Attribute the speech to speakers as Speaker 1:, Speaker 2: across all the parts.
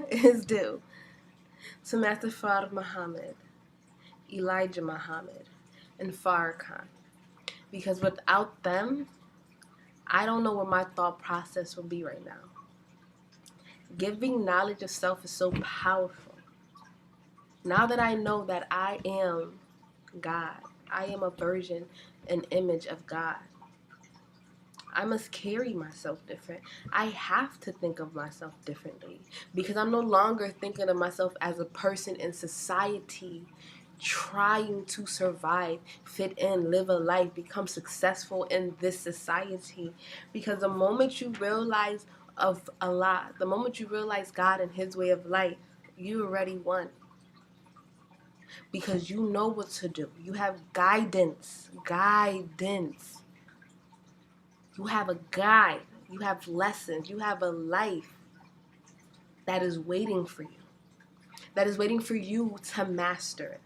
Speaker 1: is due to Master Fard Muhammad, Elijah Muhammad, and Farrakhan. Because without them, I don't know where my thought process would be right now. Giving knowledge of self is so powerful. Now that I know that I am God, I am a version, an image of God, I must carry myself different. I have to think of myself differently because I'm no longer thinking of myself as a person in society trying to survive, fit in, live a life, become successful in this society. Because the moment you realize of Allah, the moment you realize God and His way of life, you already won. Because you know what to do. You have guidance. Guidance. You have a guide. You have lessons. You have a life that is waiting for you. That is waiting for you to master it.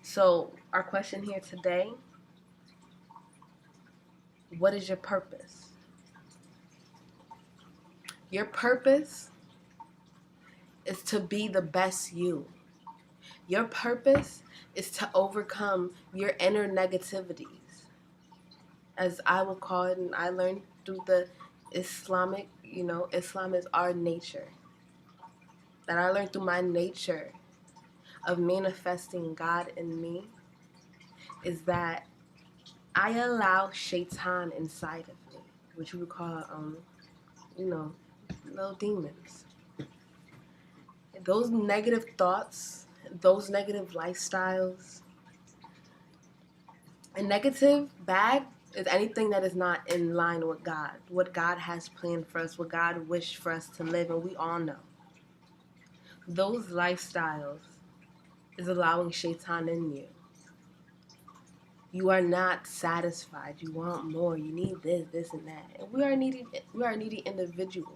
Speaker 1: So, our question here today, what is your purpose? Your purpose is to be the best you. Your purpose is to overcome your inner negativities. As I will call it, and I learned through the Islamic, Islam is our nature. That I learned through my nature of manifesting God in me is that I allow shaitan inside of me, which we would call, little demons. Those negative thoughts, those negative lifestyles, and negative, bad, is anything that is not in line with God, what God has planned for us, what God wished for us to live, and we all know. Those lifestyles is allowing shaitan in you. You are not satisfied. You want more. You need this, and that. And we are needy individuals.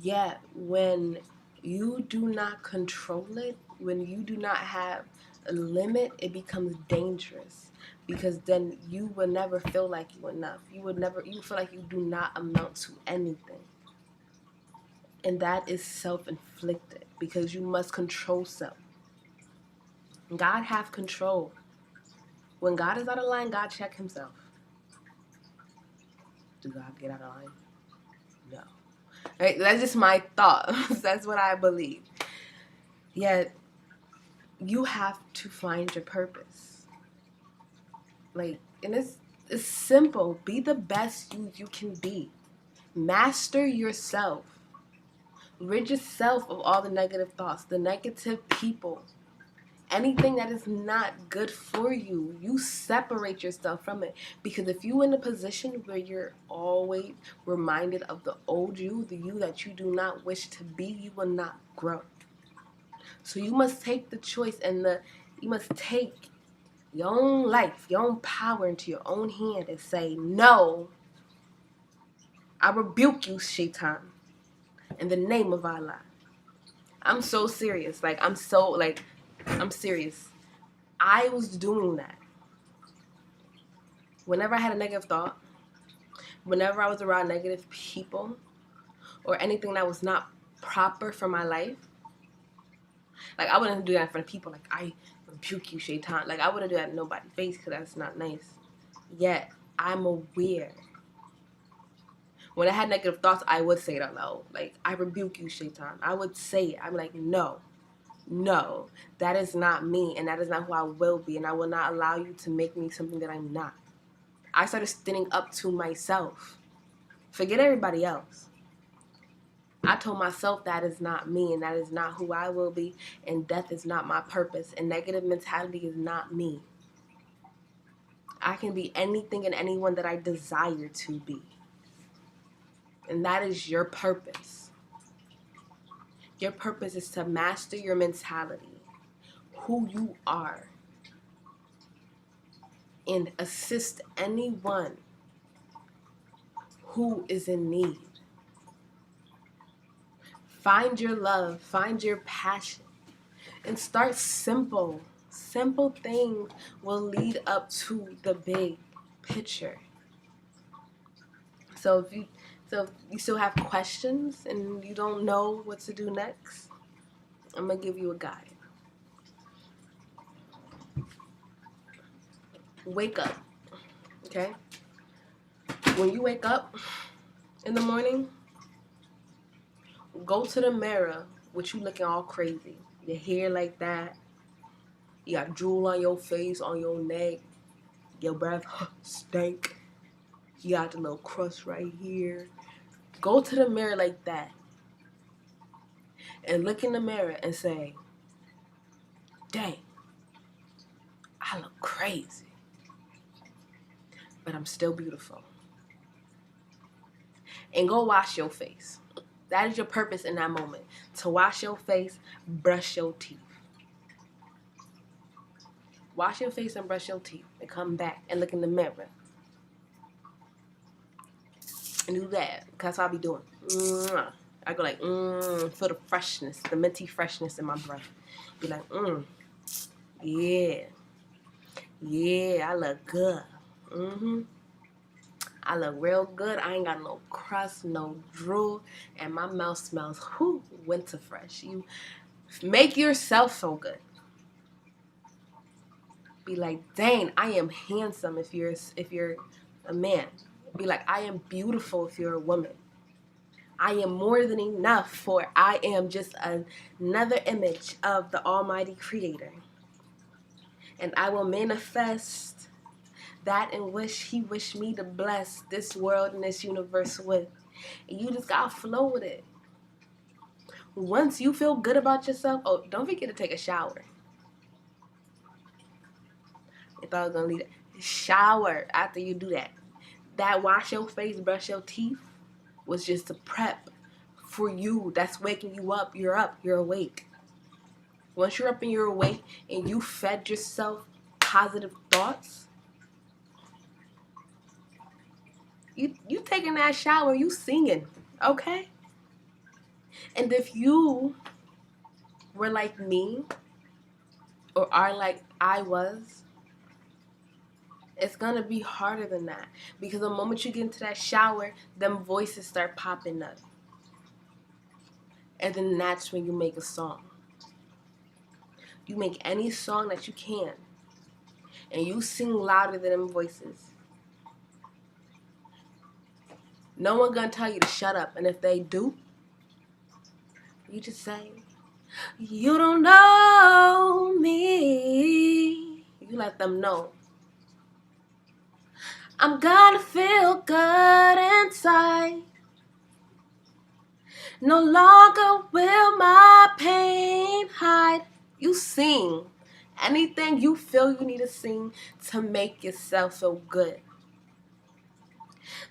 Speaker 1: Yet when you do not control it, when you do not have a limit, it becomes dangerous. Because then you will never feel like you're enough. You feel like you do not amount to anything. And that is self-inflicted because you must control self. God have control. When God is out of line, God check himself. Do God get out of line? No. Right? That's just my thought. That's what I believe. Yet, you have to find your purpose. And it's simple. Be the best you can be. Master yourself. Rid yourself of all the negative thoughts, the negative people. Anything that is not good for you, you separate yourself from it. Because if you're in a position where you're always reminded of the old you, the you that you do not wish to be, you will not grow. So you must take the choice you must take your own life, your own power into your own hand and say, no, I rebuke you, shaitan, in the name of Allah. I'm so serious. I'm serious. I was doing that. Whenever I had a negative thought, whenever I was around negative people, or anything that was not proper for my life, I wouldn't do that in front of people. I rebuke you, shaitan. I wouldn't do that in nobody's face because that's not nice. Yet, I'm aware. When I had negative thoughts, I would say it out loud. I rebuke you, shaitan. I would say it. I'm like, no, that is not me, and that is not who I will be, and I will not allow you to make me something that I'm not. I started standing up to myself. Forget everybody else. I told myself that is not me, and that is not who I will be, and death is not my purpose, and negative mentality is not me. I can be anything and anyone that I desire to be. And that is your purpose. Your purpose is to master your mentality, who you are, and assist anyone who is in need. Find your love, find your passion, and start simple. Simple things will lead up to the big picture. So if you So if you still have questions and you don't know what to do next, I'm going to give you a guide. Wake up, okay? When you wake up in the morning, go to the mirror with you looking all crazy. Your hair like that. You got drool on your face, on your neck. Your breath stink. You got the little crust right here. Go to the mirror like that. And look in the mirror and say, dang, I look crazy. But I'm still beautiful. And go wash your face. That is your purpose in that moment. To wash your face, brush your teeth. Wash your face and brush your teeth. And come back and look in the mirror. And do that. Because that's what I be doing. I go like, for the freshness, the minty freshness in my breath. Be like, yeah. Yeah, I look good. I look real good. I ain't got no crust, no drool, and my mouth smells winter fresh. You make yourself feel good. Be like, dang, I am handsome if you're a man. Be like, I am beautiful if you're a woman. I am more than enough, for I am just another image of the Almighty Creator. And I will manifest that in which He wished me to bless this world and this universe with. And you just gotta flow with it. Once you feel good about yourself, don't forget to take a shower. If I was gonna leave it, shower after you do that. That wash your face, brush your teeth was just a prep for you. That's waking you up. You're up. You're awake. Once you're up and you're awake and you fed yourself positive thoughts, you taking that shower, you singing, okay? And if you were like me or are like I was, it's gonna be harder than that. Because the moment you get into that shower, them voices start popping up. And then that's when you make a song. You make any song that you can. And you sing louder than them voices. No one gonna tell you to shut up. And if they do, you just say, you don't know me. You let them know. I'm gonna feel good inside. No longer will my pain hide. You sing. Anything you feel you need to sing to make yourself feel good.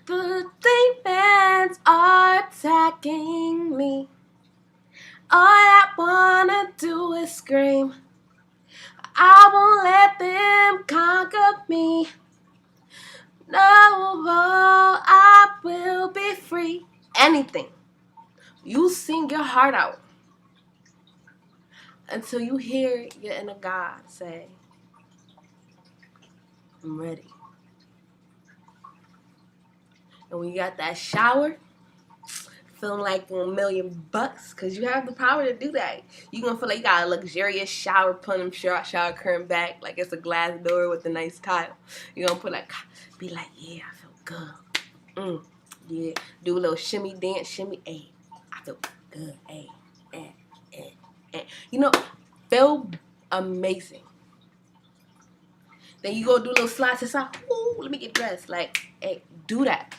Speaker 1: The demons are attacking me. All I wanna do is scream. I won't let them conquer me. No, I will be free. Anything. You sing your heart out until you hear your inner God say, I'm ready. And when you got that shower, feeling like $1,000,000, because you have the power to do that. You're going to feel like you got a luxurious shower, put them shower curtain back like it's a glass door with a nice tile. You're going to be like, yeah, I feel good. Yeah, do a little shimmy dance, shimmy, ay, I feel good, ay, you know, feel amazing. Then you go do a little slide to side. Ooh, let me get dressed. Like, hey, do that.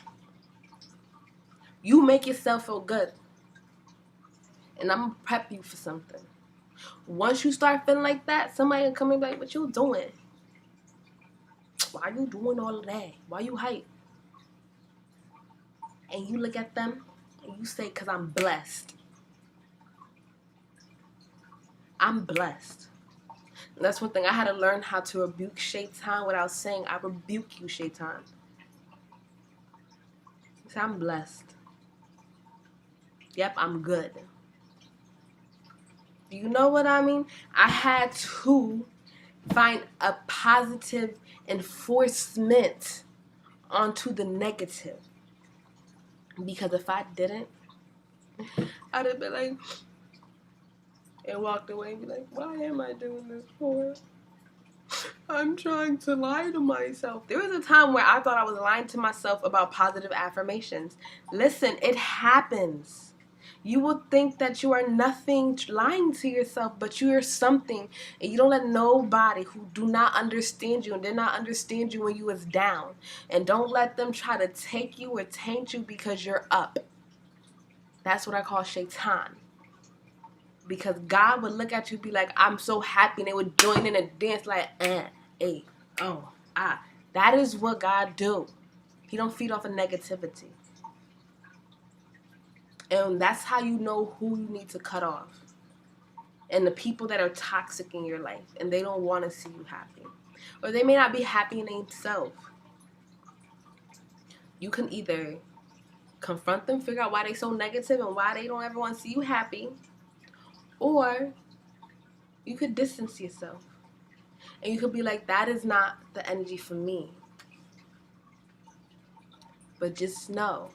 Speaker 1: You make yourself feel good. And I'm going to prep you for something. Once you start feeling like that, somebody will come and be like, what you doing? Why you doing all of that? Why you hype? And you look at them and you say, because I'm blessed. I'm blessed. And that's one thing. I had to learn how to rebuke Shaitan without saying, I rebuke you, Shaitan. So I'm blessed. Yep, I'm good. Do you know what I mean? I had to find a positive enforcement onto the negative. Because if I didn't, I'd have been like, and walked away and be like, why am I doing this for? I'm trying to lie to myself. There was a time where I thought I was lying to myself about positive affirmations. Listen, it happens. You will think that you are nothing lying to yourself, but you are something, and you don't let nobody who do not understand you and did not understand you when you was down, and don't let them try to take you or taint you because you're up. That's what I call shaitan. Because God would look at you and be like, I'm so happy, and they would join in and dance like, hey, oh, ah. That is what God do. He don't feed off of negativity. And that's how you know who you need to cut off. And the people that are toxic in your life, and they don't want to see you happy. Or they may not be happy in themselves. You can either confront them, figure out why they so negative and why they don't ever want to see you happy. Or you could distance yourself. And you could be like, that is not the energy for me. But just know,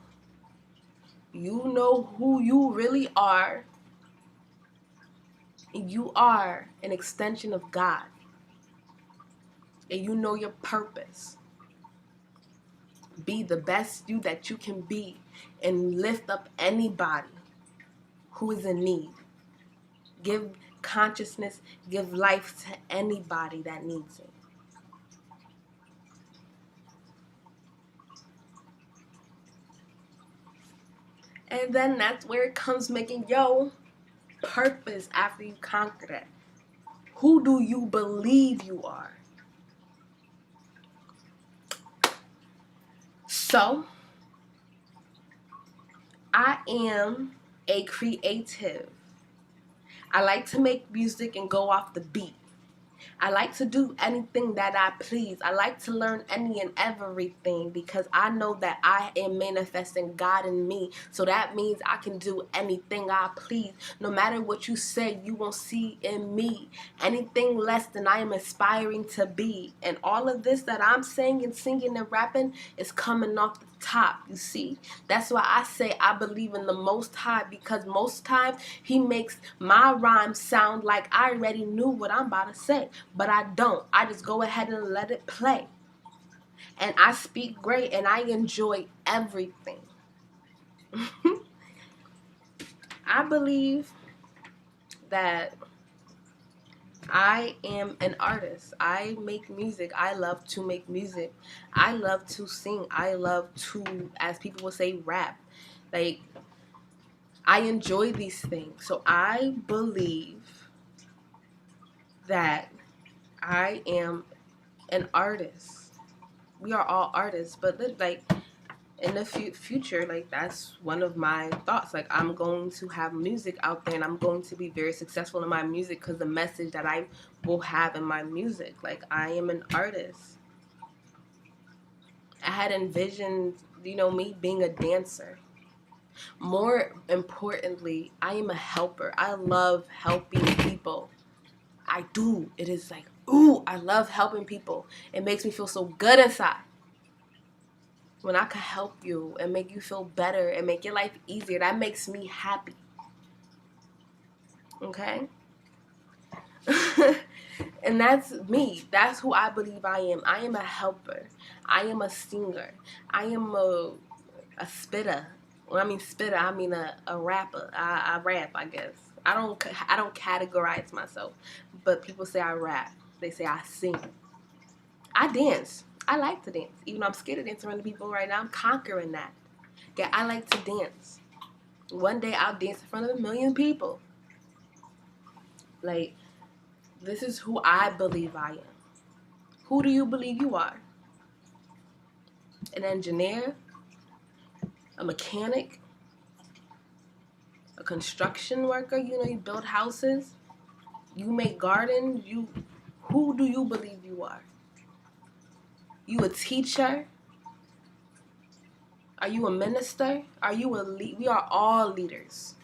Speaker 1: you know who you really are. And you are an extension of God. And you know your purpose. Be the best you that you can be. And lift up anybody who is in need. Give consciousness, give life to anybody that needs it. And then that's where it comes making your purpose after you conquer that. Who do you believe you are? So, I am a creative. I like to make music and go off the beat. I like to do anything that I please. I like to learn any and everything because I know that I am manifesting God in me. So that means I can do anything I please. No matter what you say, you won't see in me anything less than I am aspiring to be. And all of this that I'm saying and singing and rapping is coming off the top, you see. That's why I say I believe in the Most High, because most times he makes my rhymes sound like I already knew what I'm about to say, but I don't. I just go ahead and let it play, and I speak great and I enjoy everything. I believe that I am an artist. I make music. I love to make music. I love to sing. I love to, as people will say, rap. Like, I enjoy these things. So I believe that I am an artist. We are all artists, but like in the future, like that's one of my thoughts. Like, I'm going to have music out there and I'm going to be very successful in my music because the message that I will have in my music. Like, I am an artist. I had envisioned, me being a dancer. More importantly, I am a helper. I love helping people. I do. It is like, ooh, I love helping people. It makes me feel so good inside. When I can help you and make you feel better and make your life easier, that makes me happy. Okay? And that's me. That's who I believe I am. I am a helper. I am a singer. I am a spitter. When I mean spitter, I mean a rapper. I rap, I guess. I don't categorize myself, but people say I rap. They say I sing. I dance. I like to dance. Even though I'm scared to dance around people right now, I'm conquering that. Yeah, I like to dance. One day I'll dance in front of 1 million people. Like, this is who I believe I am. Who do you believe you are? An engineer? A mechanic? A construction worker? You build houses? You make gardens? Who do you believe you are? You a teacher? Are you a minister? Are you a lead? We are all leaders.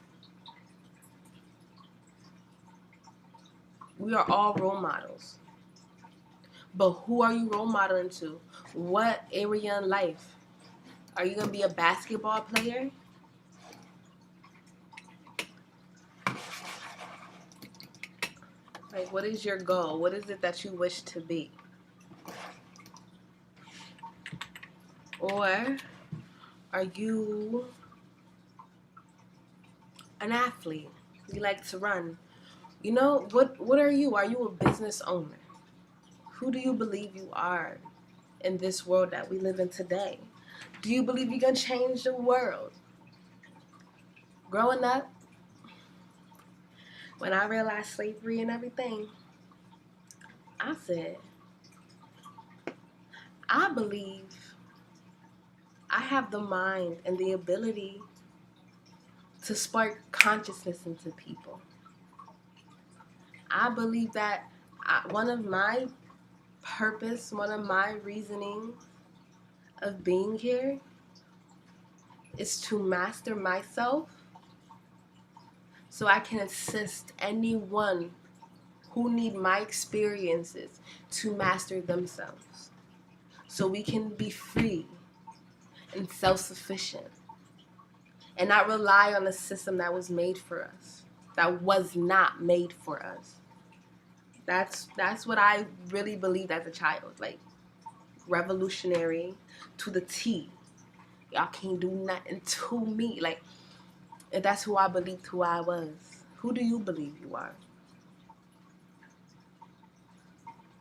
Speaker 1: We are all role models. But who are you role modeling to? What area in life? Are you going to be a basketball player? Like, what is your goal? What is it that you wish to be? Or are you an athlete? You like to run. You know, what are you? Are you a business owner? Who do you believe you are in this world that we live in today? Do you believe you can change the world? Growing up, when I realized slavery and everything, I said, I believe I have the mind and the ability to spark consciousness into people. I believe that one of my purpose, one of my reasoning of being here is to master myself so I can assist anyone who need my experiences to master themselves. So we can be free and self-sufficient and not rely on a system that was made for us, that was not made for us. That's what I really believed as a child, like revolutionary to the T. Y'all can't do nothing to me. Like, and that's who I believed who I was. Who do you believe you are?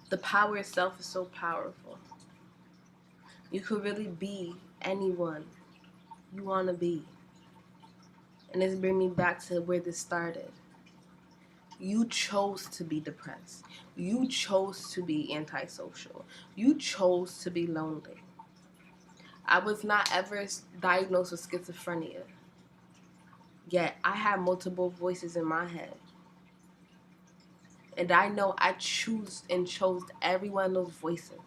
Speaker 1: The power itself is so powerful. You could really be anyone you want to be. And this brings me back to where this started. You chose to be depressed. You chose to be antisocial. You chose to be lonely. I was not ever diagnosed with schizophrenia. Yet I have multiple voices in my head. And I know I chose every one of those voices.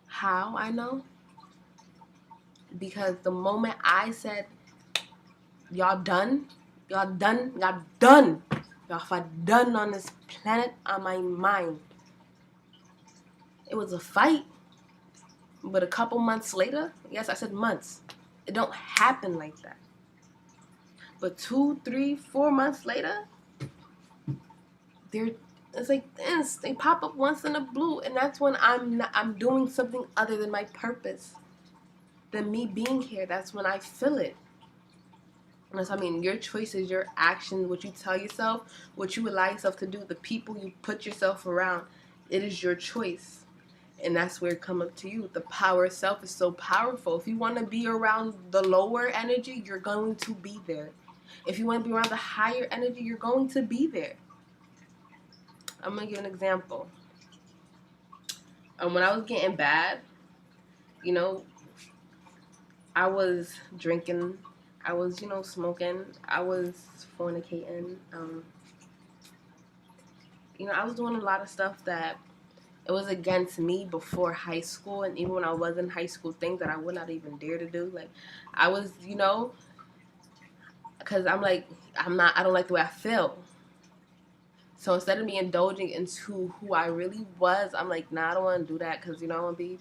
Speaker 1: How I know? Because the moment I said, y'all done, y'all done, y'all done, y'all done on this planet, on my mind. It was a fight. But a couple months later, yes, I said months. It don't happen like that. But 2, 3, 4 months later, it's like this. They pop up once in a blue, and that's when I'm doing something other than my purpose, than me being here. That's when I feel it. I mean, your choices, your actions, what you tell yourself, what you allow yourself to do, the people you put yourself around, it is your choice. And that's where it comes up to you. The power itself is so powerful. If you want to be around the lower energy, you're going to be there. If you want to be around the higher energy, you're going to be there. I'm going to give an example. When I was getting bad, you know, I was drinking, I was, smoking, I was fornicating, I was doing a lot of stuff that it was against me before high school, and even when I was in high school, things that I would not even dare to do. Like, I was, because I'm like, I don't like the way I feel. So instead of me indulging into who I really was, I'm like, nah, I don't want to do that because, I want to be,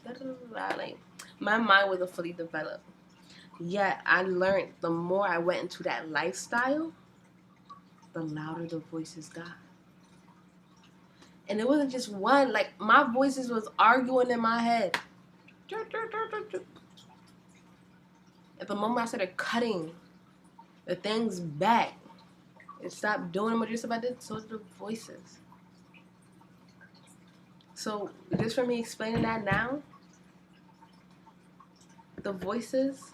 Speaker 1: like, my mind wasn't fully developed. Yet I learned the more I went into that lifestyle, the louder the voices got. And it wasn't just one, like, my voices was arguing in my head. At the moment I started cutting the things back and stopped doing what you're supposed to do, so did the voices. So just for me explaining that now, the voices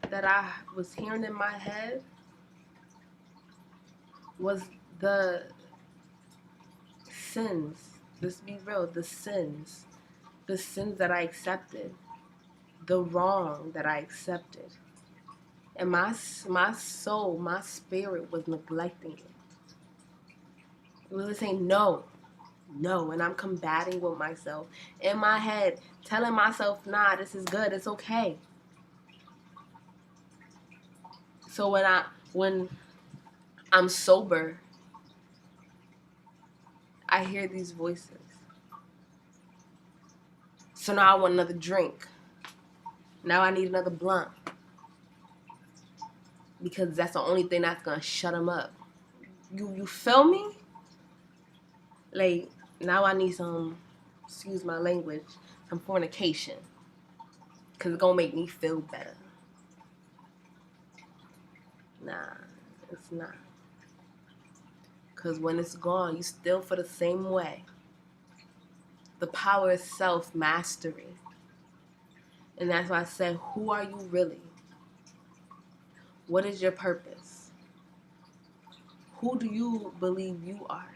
Speaker 1: that I was hearing in my head was the sins. Let's be real, the sins that I accepted, the wrong that I accepted. And my soul, my spirit was neglecting it. It was saying no, and I'm combating with myself in my head, telling myself, nah, this is good, it's okay. So when I'm sober, I hear these voices. So now I want another drink. Now I need another blunt. Because that's the only thing that's going to shut him up. You feel me? Like, now I need some, excuse my language, some fornication. Because it's going to make me feel better. Nah, it's not. Because when it's gone, you still feel the same way. The power is self-mastery. And that's why I said, who are you really? What is your purpose? Who do you believe you are?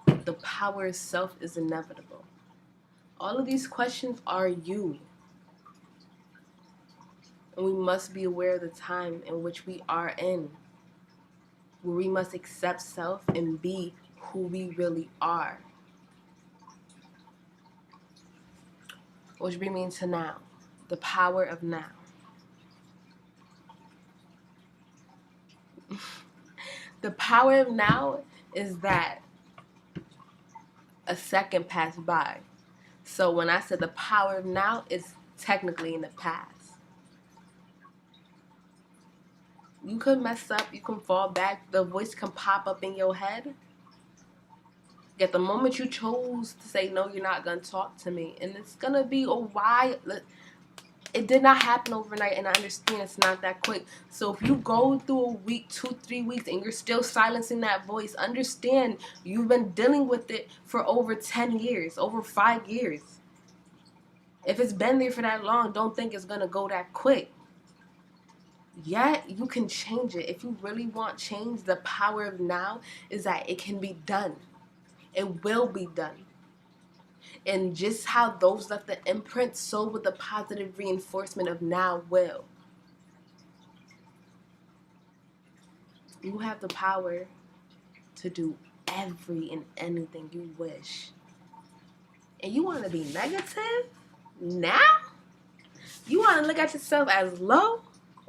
Speaker 1: The power itself is inevitable. All of these questions are you. And we must be aware of the time in which we are in, where we must accept self and be who we really are. Which brings me to now, the power of now. The power of now is that a second passed by. So when I said the power of now, it's technically in the past. You could mess up, you can fall back, the voice can pop up in your head. Yet the moment you chose to say, no, you're not going to talk to me, and it's going to be a while. It did not happen overnight, and I understand it's not that quick. So if you go through a week, 2-3 weeks, and you're still silencing that voice, understand you've been dealing with it for over 10 years, over 5 years. If it's been there for that long, don't think it's going to go that quick. Yet, you can change it. If you really want change, the power of now is that it can be done. It will be done. And just how those left the imprint, so with the positive reinforcement of now will. You have the power to do every and anything you wish. And you want to be negative now? You want to look at yourself as low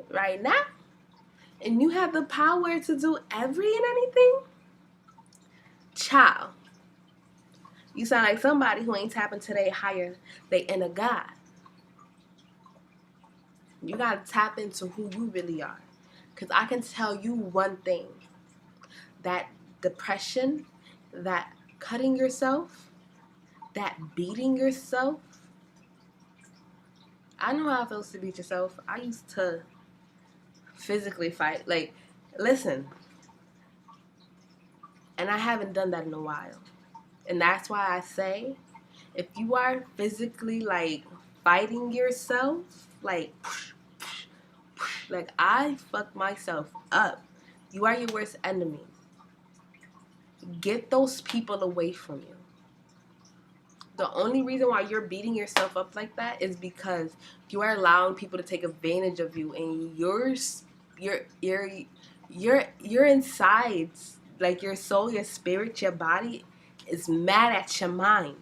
Speaker 1: right now? And you have the power to do every and anything? Child. You sound like somebody who ain't tapping to their higher, their inner God. You got to tap into who you really are. Because I can tell you one thing. That depression, that cutting yourself, that beating yourself. I know how it feels to beat yourself. I used to physically fight. Like, listen. And I haven't done that in a while. And that's why I say, if you are physically, like, fighting yourself, like I fucked myself up. You are your worst enemy. Get those people away from you. The only reason why you're beating yourself up like that is because you are allowing people to take advantage of you, and your insides, like your soul, your spirit, your body is mad at your mind.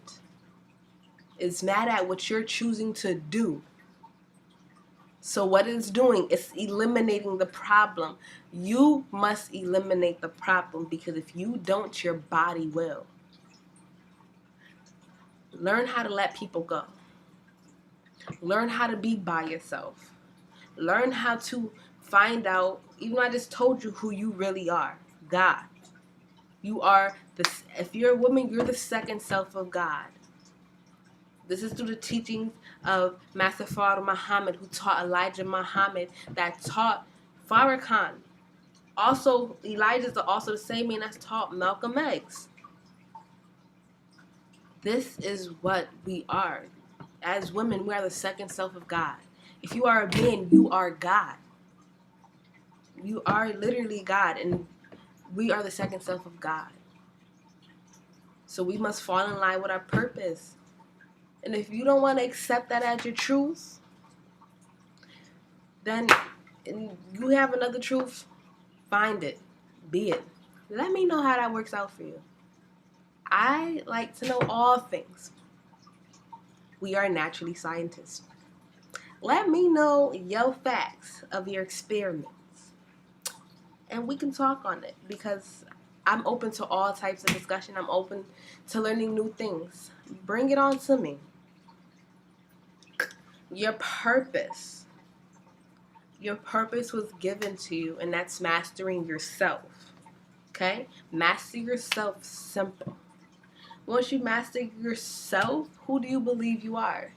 Speaker 1: It's mad at what you're choosing to do. So what it's doing is eliminating the problem. You must eliminate the problem, because if you don't, your body will. Learn how to let people go. Learn how to be by yourself. Learn how to find out, even though I just told you who you really are, God. You are, if you're a woman, you're the second self of God. This is through the teachings of Master Farah Muhammad, who taught Elijah Muhammad, that taught Farrakhan. Also, Elijah is also the same man that's taught Malcolm X. This is what we are. As women, we are the second self of God. If you are a man, you are God. You are literally God, and we are the second self of God. So we must fall in line with our purpose. And if you don't want to accept that as your truth, then you have another truth. Find it. Be it. Let me know how that works out for you. I like to know all things. We are naturally scientists. Let me know your facts of your experiments, and we can talk on it, because I'm open to all types of discussion. I'm open to learning new things. Bring it on to me. Your purpose. Your purpose was given to you, and that's mastering yourself. Okay? Master yourself, simple. Once you master yourself, who do you believe you are?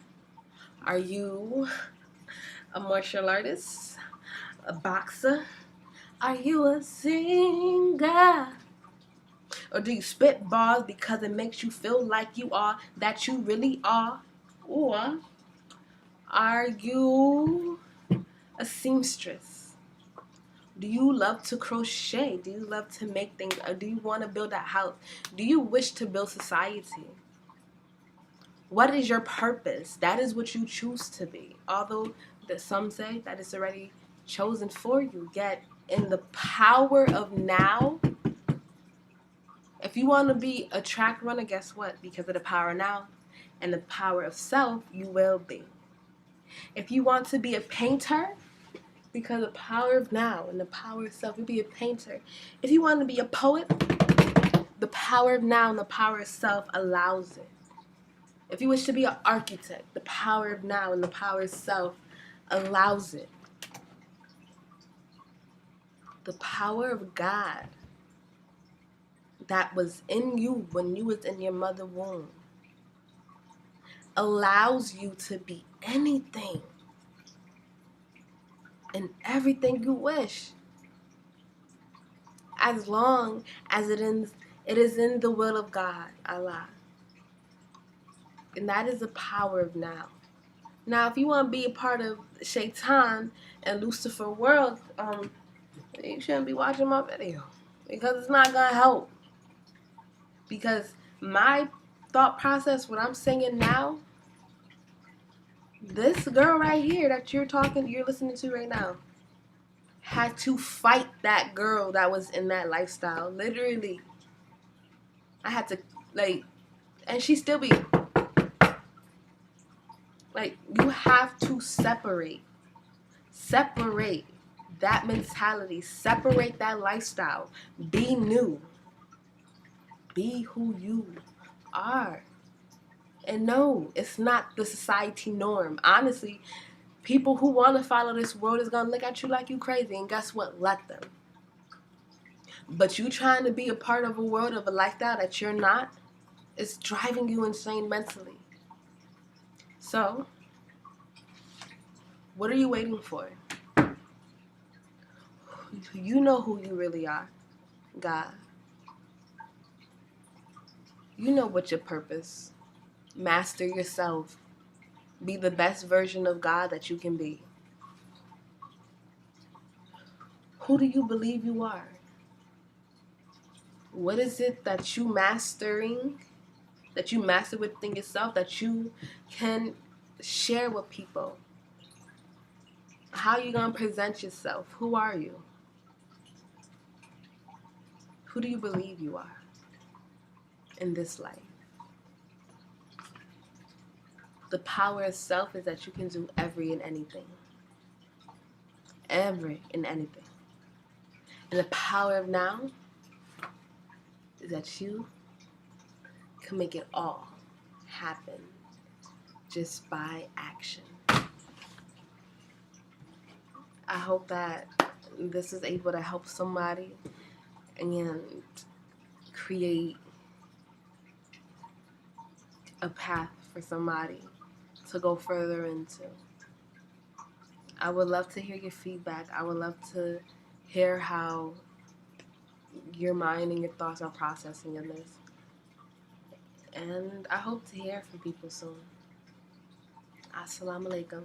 Speaker 1: Are you a martial artist? A boxer? Are you a singer? Or do you spit bars because it makes you feel like you are, that you really are? Or are you a seamstress? Do you love to crochet? Do you love to make things? Or do you want to build a house? Do you wish to build society? What is your purpose? That is what you choose to be. Although that some say that it's already chosen for you. Yet in the power of now, if you want to be a track runner, guess what? Because of the power of now and the power of self, you will be. If you want to be a painter, because of the power of now and the power of self, you'll be a painter. If you want to be a poet, the power of now and the power of self allows it. If you wish to be an architect, the power of now and the power of self allows it. The power of God that was in you when you was in your mother's womb allows you to be anything and everything you wish, as long as it is in the will of God, Allah. And that is the power of now. Now, if you want to be a part of Shaitan and Lucifer world, you shouldn't be watching my video, because it's not gonna help. Because my thought process, what I'm saying now, this girl right here that you're listening to right now, had to fight that girl that was in that lifestyle. Literally, I had to, like, and she still be like, you have to separate that mentality, separate that lifestyle, be new, be who you are. And no, it's not the society norm. Honestly, people who want to follow this world is going to look at you like you crazy, and guess what? Let them. But you trying to be a part of a world, of a lifestyle that you're not, it's driving you insane mentally. So, what are you waiting for? You know who you really are, God. You know what your purpose. Master yourself. Be the best version of God that you can be. Who do you believe you are? What is it that you mastering, that you master within yourself, that you can share with people? How are you going to present yourself? Who are you? Who do you believe you are in this life? The power of self is that you can do every and anything. Every and anything. And the power of now is that you can make it all happen just by action. I hope that this is able to help somebody and create a path for somebody to go further into. I would love to hear your feedback. I would love to hear how your mind and your thoughts are processing in this. And I hope to hear from people soon. Assalamu alaikum.